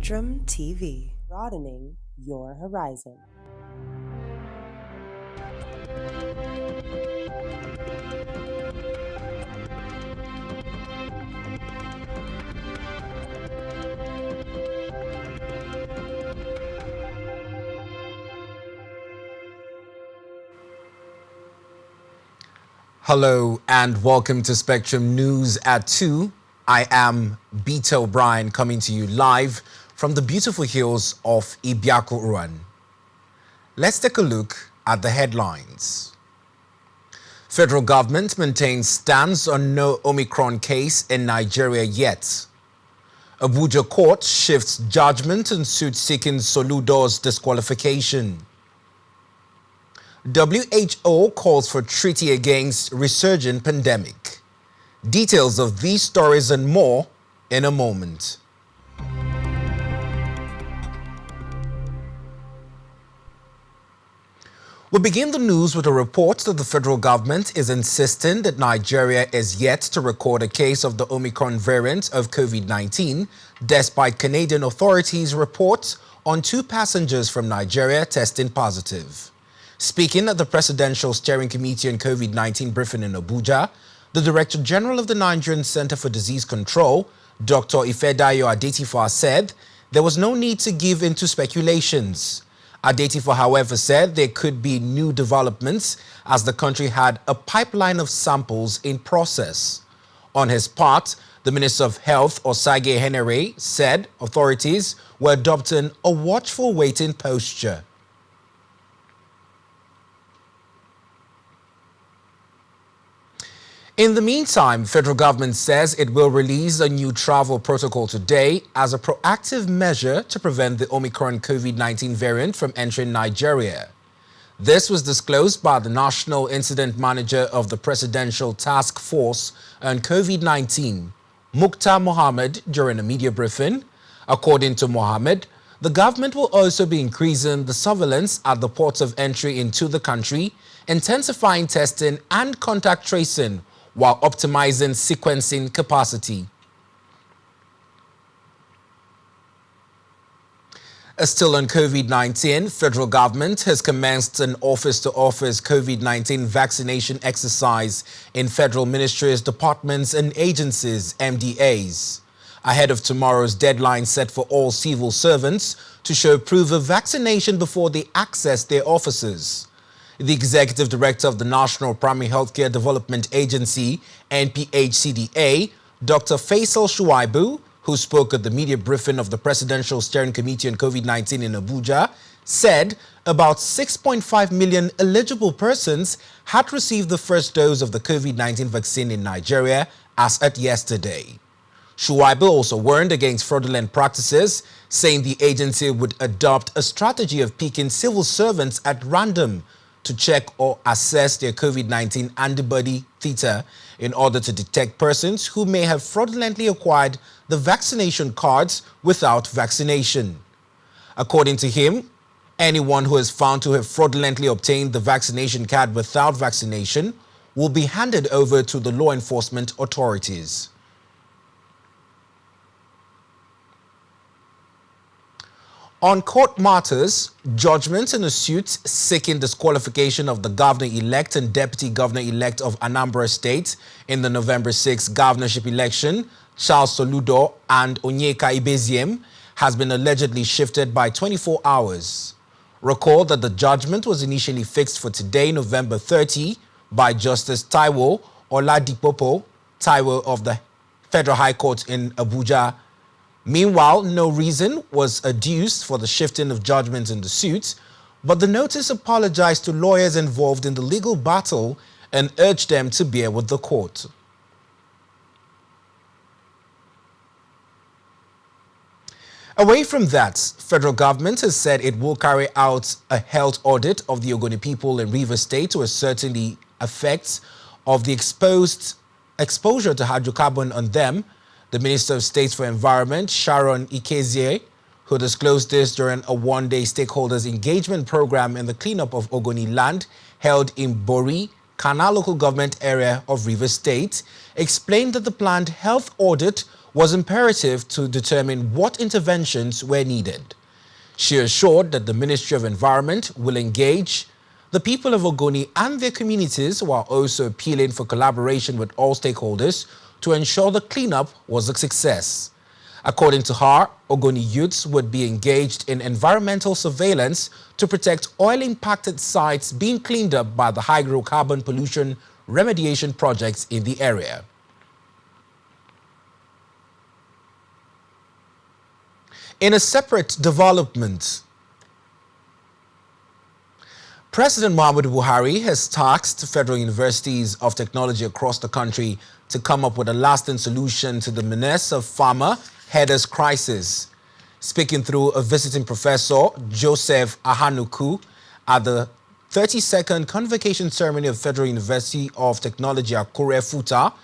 SpectrumTv, broadening your horizon. Hello and welcome to Spectrum News at 2. I am Beto O'Brien coming to you live from the beautiful hills of Ibiakuruan. Let's take a look at the headlines. Federal government maintains stance on no Omicron case in Nigeria yet. ABUJA court shifts judgment in suit seeking SOLUDO's disqualification. WHO calls for treaty against resurgent pandemic. Details of these stories and more in a moment. We begin the news with a report that the federal government is insisting that Nigeria is yet to record a case of the Omicron variant of COVID-19, despite Canadian authorities' reports on 2 passengers from Nigeria testing positive. Speaking at the Presidential Steering Committee on COVID-19 briefing in Abuja, the Director General of the Nigerian Center for Disease Control, Dr. Ifedayo Adetifa, said there was no need to give in to speculations. Adetifa, however, said there could be new developments as the country had a pipeline of samples in process. On his part, the Minister of Health, Osage Henere, said authorities were adopting a watchful waiting posture. In the meantime, federal government says it will release a new travel protocol today as a proactive measure to prevent the Omicron COVID-19 variant from entering Nigeria. This was disclosed by the National Incident Manager of the Presidential Task Force on COVID-19, Mukhtar Mohammed, during a media briefing. According to Mohammed, the government will also be increasing the surveillance at the ports of entry into the country, intensifying testing and contact tracing, while optimizing sequencing capacity. Still on COVID-19, federal government has commenced an office-to-office COVID-19 vaccination exercise in federal ministries, departments and agencies, MDAs, ahead of tomorrow's deadline set for all civil servants to show proof of vaccination before they access their offices. The Executive Director of the National Primary Healthcare Development Agency, NPHCDA, Dr. Faisal Shuaibu, who spoke at the media briefing of the Presidential Steering Committee on COVID-19 in Abuja, said about 6.5 million eligible persons had received the first dose of the COVID-19 vaccine in Nigeria as at yesterday. Shuaibu also warned against fraudulent practices, saying the agency would adopt a strategy of picking civil servants at random to check or assess their COVID-19 antibody titer in order to detect persons who may have fraudulently acquired the vaccination cards without vaccination. According to him, anyone who is found to have fraudulently obtained the vaccination card without vaccination will be handed over to the law enforcement authorities. On court matters, judgment in a suit seeking disqualification of the governor-elect and deputy governor-elect of Anambra State in the November 6 governorship election, Charles Soludo and Onyeka Ibeziem, has been allegedly shifted by 24 hours. Recall that the judgment was initially fixed for today, November 30, by Justice Taiwo Oladipopo Taiwo of the Federal High Court in Abuja. Meanwhile, no reason was adduced for the shifting of judgments in the suit, but the notice apologized to lawyers involved in the legal battle and urged them to bear with the court. Away from that, federal government has said it will carry out a health audit of the Ogoni people in Rivers State to ascertain the effects of the exposure to hydrocarbon on them. The Minister of State for Environment, Sharon Ikezie, who disclosed this during a one-day stakeholders engagement program in the cleanup of Ogoni land held in Bori, Kana local government area of Rivers State, explained that the planned health audit was imperative to determine what interventions were needed. She assured that the Ministry of Environment will engage the people of Ogoni and their communities, while also appealing for collaboration with all stakeholders to ensure the cleanup was a success. According to her, Ogoni youths would be engaged in environmental surveillance to protect oil-impacted sites being cleaned up by the hydrocarbon pollution remediation projects in the area. In a separate development, President Muhammadu Buhari has tasked federal universities of technology across the country to come up with a lasting solution to the menace of farmer headers crisis. Speaking through a visiting professor, Joseph Ahanuku, at the 32nd Convocation Ceremony of Federal University of Technology Akure F.U.T,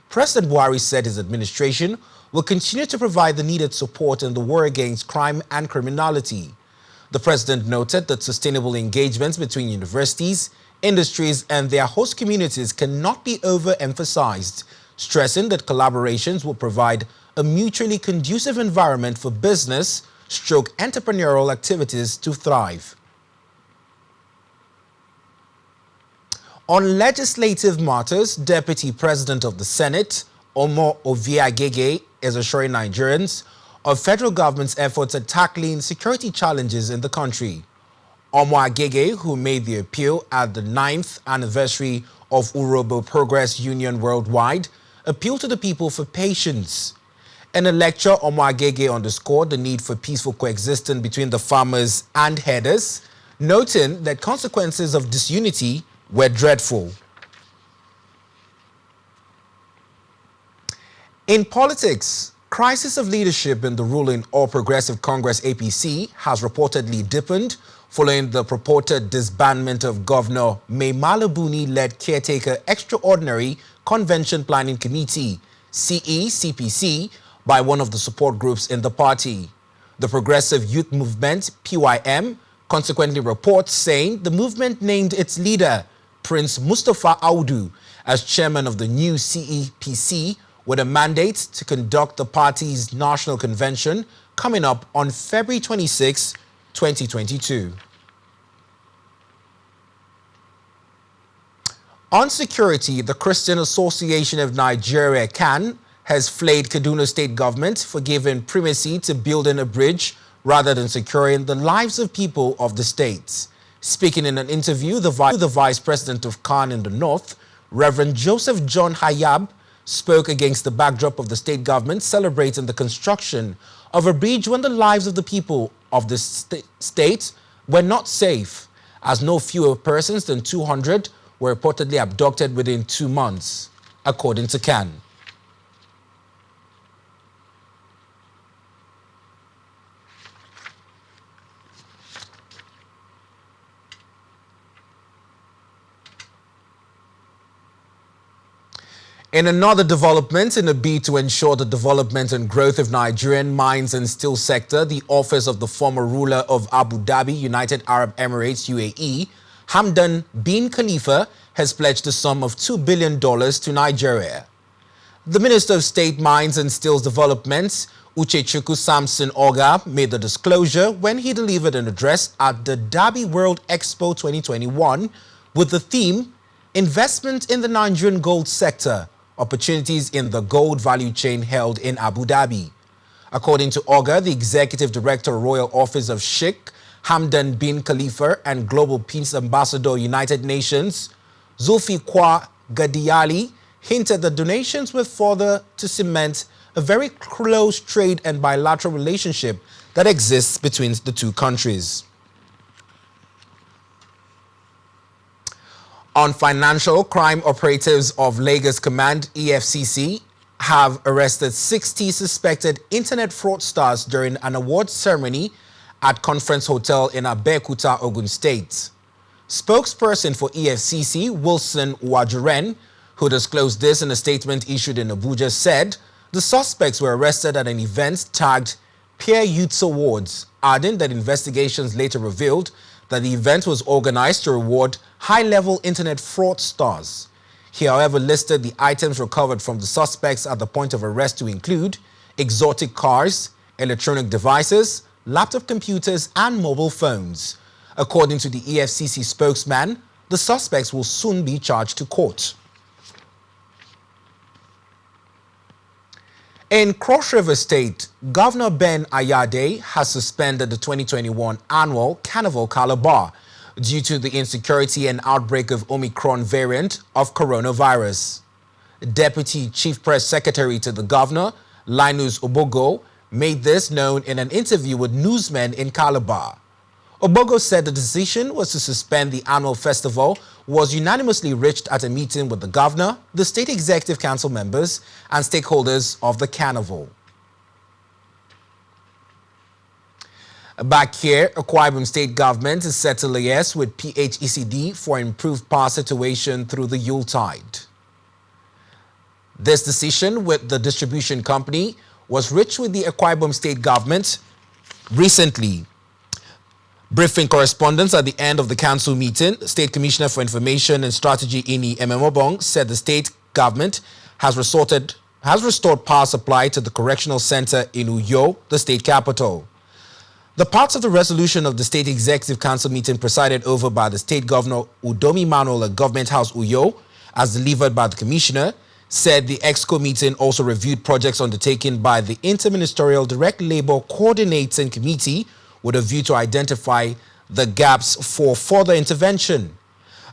President Buhari said his administration will continue to provide the needed support in the war against crime and criminality. The president noted that sustainable engagements between universities, industries, and their host communities cannot be overemphasized, stressing that collaborations will provide a mutually conducive environment for business / entrepreneurial activities to thrive. On legislative matters, Deputy President of the Senate, Omo Oviagege, is assuring Nigerians of federal government's efforts at tackling security challenges in the country. Omo Agege, who made the appeal at the 9th anniversary of Urobo Progress Union Worldwide, appealed to the people for patience. In a lecture, Omo Agege underscored the need for peaceful coexistence between the farmers and herders, noting that consequences of disunity were dreadful. In politics, crisis of leadership in the ruling All Progressive Congress APC has reportedly deepened following the purported disbandment of Governor Mai Mala Buni-led Caretaker Extraordinary Convention Planning Committee, CECPC, by one of the support groups in the party. The Progressive Youth Movement, PYM, consequently reports saying the movement named its leader, Prince Mustapha Audu, as chairman of the new CEPC, with a mandate to conduct the party's national convention coming up on February 26, 2022. On security, the Christian Association of Nigeria, CAN, has flayed Kaduna state government for giving primacy to building a bridge rather than securing the lives of people of the state. Speaking in an interview, the vice president of CAN in the north, Reverend Joseph John Hayab, spoke against the backdrop of the state government celebrating the construction of a bridge when the lives of the people of the state were not safe, as no fewer persons than 200 were reportedly abducted within 2 months, according to CAN. In another development, in a bid to ensure the development and growth of Nigerian mines and steel sector, the office of the former ruler of Abu Dhabi, United Arab Emirates, UAE, Hamdan bin Khalifa, has pledged a sum of $2 billion to Nigeria. The Minister of State Mines and Steels Development, Uchechukwu Samson Oga, made the disclosure when he delivered an address at the Dhabi World Expo 2021 with the theme, Investment in the Nigerian Gold Sector, Opportunities in the Gold Value Chain, held in Abu Dhabi. According to Oga, the Executive Director, Royal Office of Sheikh Hamdan bin Khalifa and Global Peace Ambassador, United Nations, Zulfikar Gadiyali, hinted that donations were further to cement a very close trade and bilateral relationship that exists between the two countries. On financial crime, operatives of Lagos Command EFCC have arrested 60 suspected internet fraudsters during an awards ceremony at Conference Hotel in Abeokuta, Ogun State. Spokesperson for EFCC, Wilson Wajuren, who disclosed this in a statement issued in Abuja, said the suspects were arrested at an event tagged Peer Youth Awards, adding that investigations later revealed that the event was organized to reward high-level internet fraudsters. He, however, listed the items recovered from the suspects at the point of arrest to include exotic cars, electronic devices, laptop computers, and mobile phones. According to the EFCC spokesman, the suspects will soon be charged to court. In Cross River State, Governor Ben AYADE has suspended the 2021 annual Carnival CALABAR due to the insecurity and outbreak of OMICRON variant of coronavirus. Deputy Chief Press Secretary to the Governor, Linus Obogo, made this known in an interview with newsmen in Calabar. Obogo said the decision was to suspend the annual festival was unanimously reached at a meeting with the governor, the State Executive Council members, and stakeholders of the carnival. Back here, Akwa Ibom State Government is set to liaise with PHEDC for improved power situation through the Yuletide. This decision with the distribution company was reached with the Akwa Ibom State Government recently. Briefing correspondents at the end of the council meeting, State Commissioner for Information and Strategy Ini Ememobong said the state government has restored power supply to the correctional center in Uyo, the state capital. The parts of the resolution of the State Executive Council meeting presided over by the State Governor Udomi Manuel at Government House Uyo, as delivered by the Commissioner, said the EXCO meeting also reviewed projects undertaken by the Interministerial Direct Labor Coordinating Committee with a view to identify the gaps for further intervention.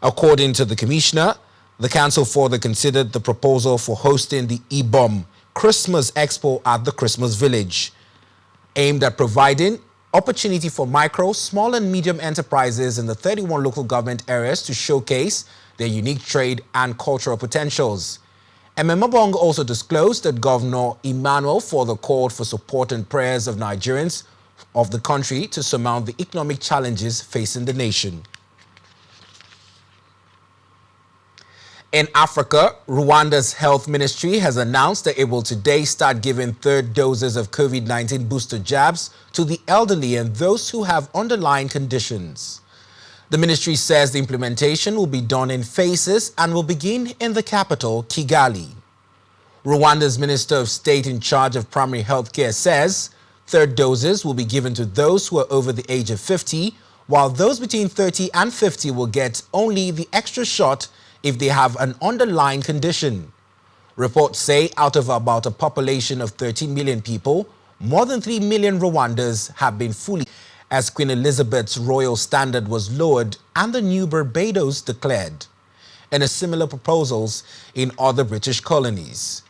According to the Commissioner, the Council further considered the proposal for hosting the Ibom Christmas Expo at the Christmas Village, aimed at providing opportunity for micro, small and medium enterprises in the 31 local government areas to showcase their unique trade and cultural potentials. Ememobong also disclosed that Governor Emmanuel further called for support and prayers of Nigerians of the country to surmount the economic challenges facing the nation. In Africa, Rwanda's health ministry has announced that it will today start giving third doses of COVID-19 booster jabs to the elderly and those who have underlying conditions. The ministry says the implementation will be done in phases and will begin in the capital, Kigali. Rwanda's Minister of State in charge of primary health care says third doses will be given to those who are over the age of 50, while those between 30 and 50 will get only the extra shot if they have an underlying condition. Reports say out of about a population of 13 million people, more than 3 million Rwandans have been fully, as Queen Elizabeth's royal standard was lowered and the new Barbados declared, and a similar proposals in other British colonies.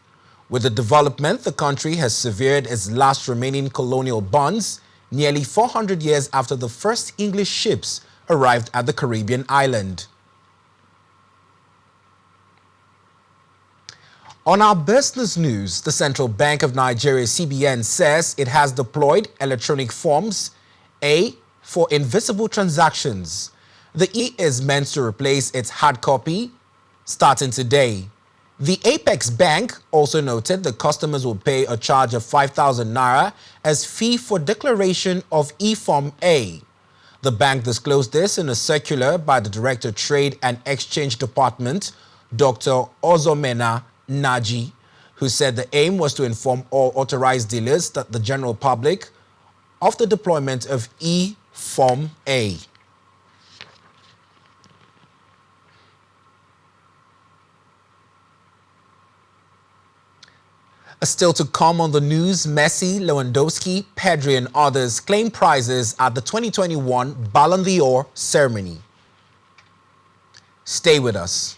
With the development, the country has severed its last remaining colonial bonds nearly 400 years after the first English ships arrived at the Caribbean island. On our business news, the Central Bank of Nigeria, CBN, says it has deployed electronic forms A for invisible transactions. The E is meant to replace its hard copy starting today. The Apex Bank also noted that customers will pay a charge of 5,000 naira as fee for declaration of E-Form A. The bank disclosed this in a circular by the Director Trade and Exchange Department, Dr. Ozomena Naji, who said the aim was to inform all authorized dealers that the general public of the deployment of E-Form A. Still to come on the news, Messi, Lewandowski, Pedri and others claim prizes at the 2021 Ballon d'Or ceremony. Stay with us.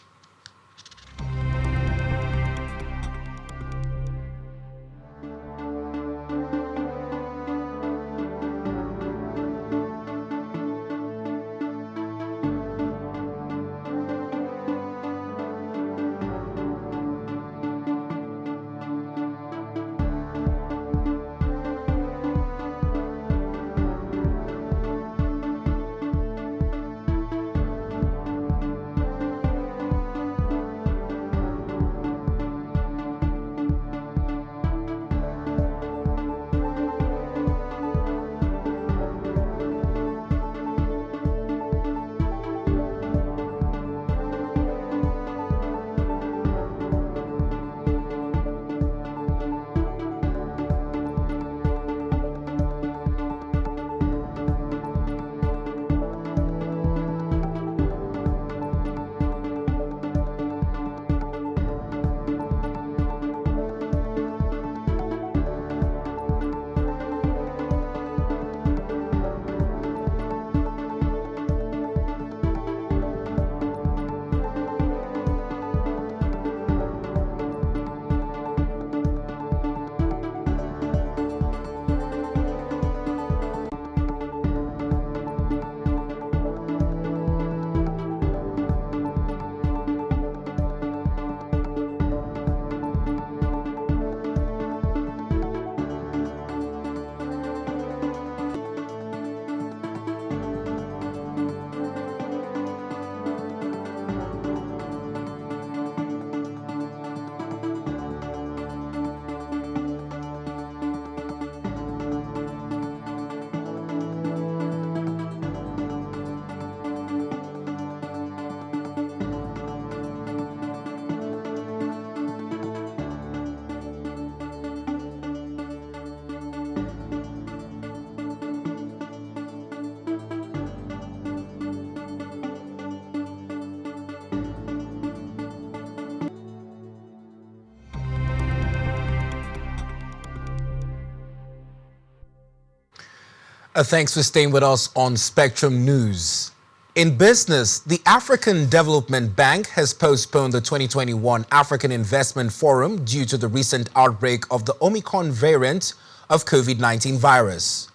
Thanks for staying with us on Spectrum News. In business, the African Development Bank has postponed the 2021 African Investment Forum due to the recent outbreak of the OMICRON variant of COVID-19 virus.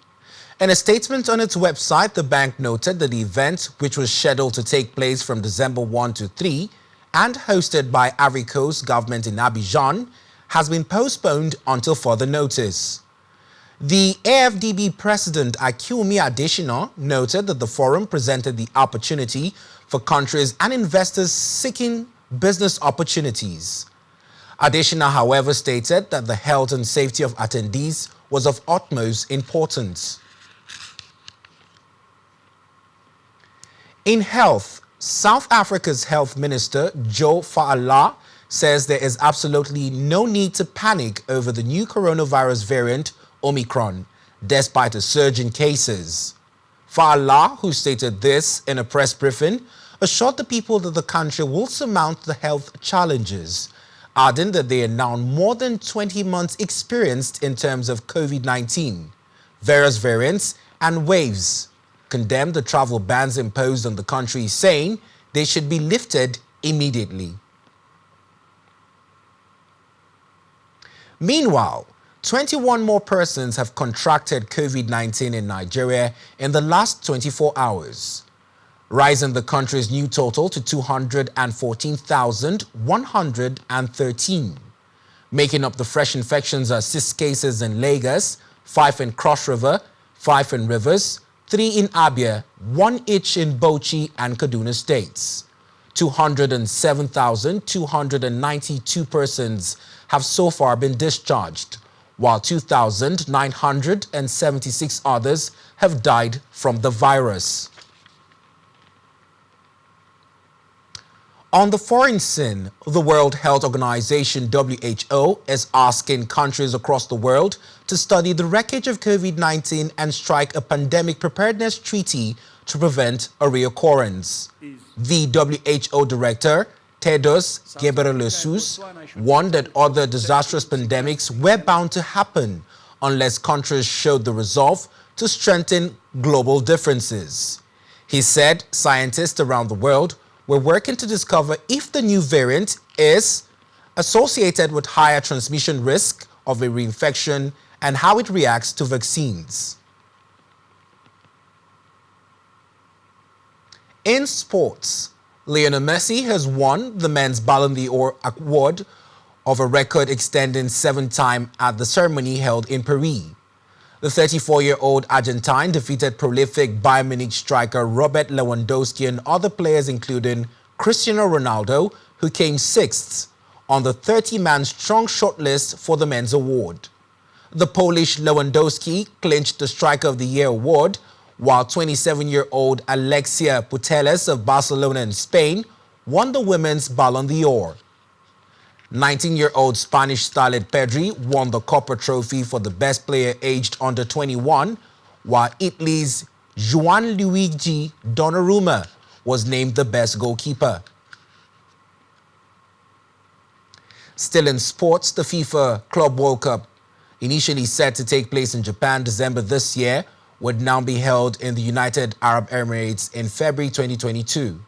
In a statement on its website, the bank noted that the event, which was scheduled to take place from December 1 to 3 and hosted by Ivory Coast government in Abidjan, has been postponed until further notice. The AFDB president, Akinwumi Adesina, noted that the forum presented the opportunity for countries and investors seeking business opportunities. Adesina, however, stated that the health and safety of attendees was of utmost importance. In health, South Africa's health minister, Joe Fa'ala, says there is absolutely no need to panic over the new coronavirus variant, Omicron, despite a surge in cases. Fa'ala, who stated this in a press briefing, assured the people that the country will surmount the health challenges, adding that they are now more than 20 months experienced in terms of COVID-19, various variants and waves, condemned the travel bans imposed on the country, saying they should be lifted immediately. Meanwhile, 21 more persons have contracted COVID-19 in Nigeria in the last 24 hours, rising the country's new total to 214,113. Making up the fresh infections are 6 cases in Lagos, 5 in Cross River, 5 in Rivers, 3 in Abia, 1 each in Bauchi and Kaduna states. 207,292 persons have so far been discharged, while 2,976 others have died from the virus. On the foreign scene, the World Health Organization (WHO) is asking countries across the world to study the wreckage of COVID-19 and strike a pandemic preparedness treaty to prevent a reoccurrence. The WHO director, H.O.S. warned that other disastrous pandemics were bound to happen unless countries showed the resolve to strengthen global differences. He said scientists around the world were working to discover if the new variant is associated with higher transmission risk of a reinfection and how it reacts to vaccines. In sports, Lionel Messi has won the men's Ballon d'Or award of a record extending 7th time at the ceremony held in Paris. The 34-year-old Argentine defeated prolific Bayern Munich striker Robert Lewandowski and other players including Cristiano Ronaldo, who came 6th on the 30-man strong shortlist for the men's award. The Polish Lewandowski clinched the Striker of the Year award, while 27-year-old Alexia Putellas of Barcelona in Spain won the women's Ballon d'Or. 19-year-old Spanish starlet Pedri won the Copper Trophy for the best player aged under 21, while Italy's Gianluigi Donnarumma was named the best goalkeeper. Still in sports, the FIFA Club World Cup, initially set to take place in Japan December this year, would now be held in the United Arab Emirates in February 2022.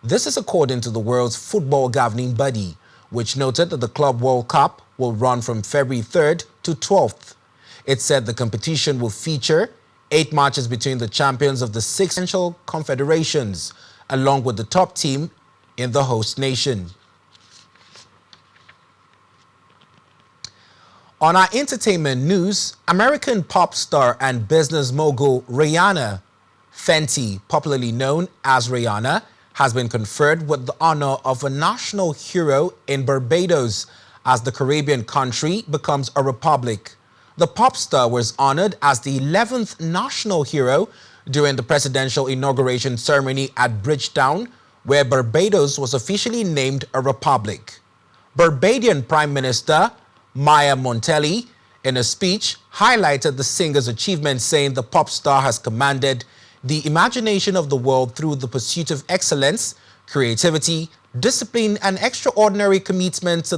This is according to the world's football governing body, which noted that the Club World Cup will run from February 3rd to 12th. It said the competition will feature 8 matches between the champions of the 6 essential confederations, along with the top team in the host nation. On our entertainment news, American pop star and business mogul Rihanna Fenty, popularly known as Rihanna, has been conferred with the honor of a national hero in Barbados as the Caribbean country becomes a republic. The pop star was honored as the 11th national hero during the presidential inauguration ceremony at Bridgetown, where Barbados was officially named a republic. Barbadian Prime Minister Maya Montelli, in a speech, highlighted the singer's achievement, saying the pop star has commanded the imagination of the world through the pursuit of excellence, creativity, discipline, and extraordinary commitment to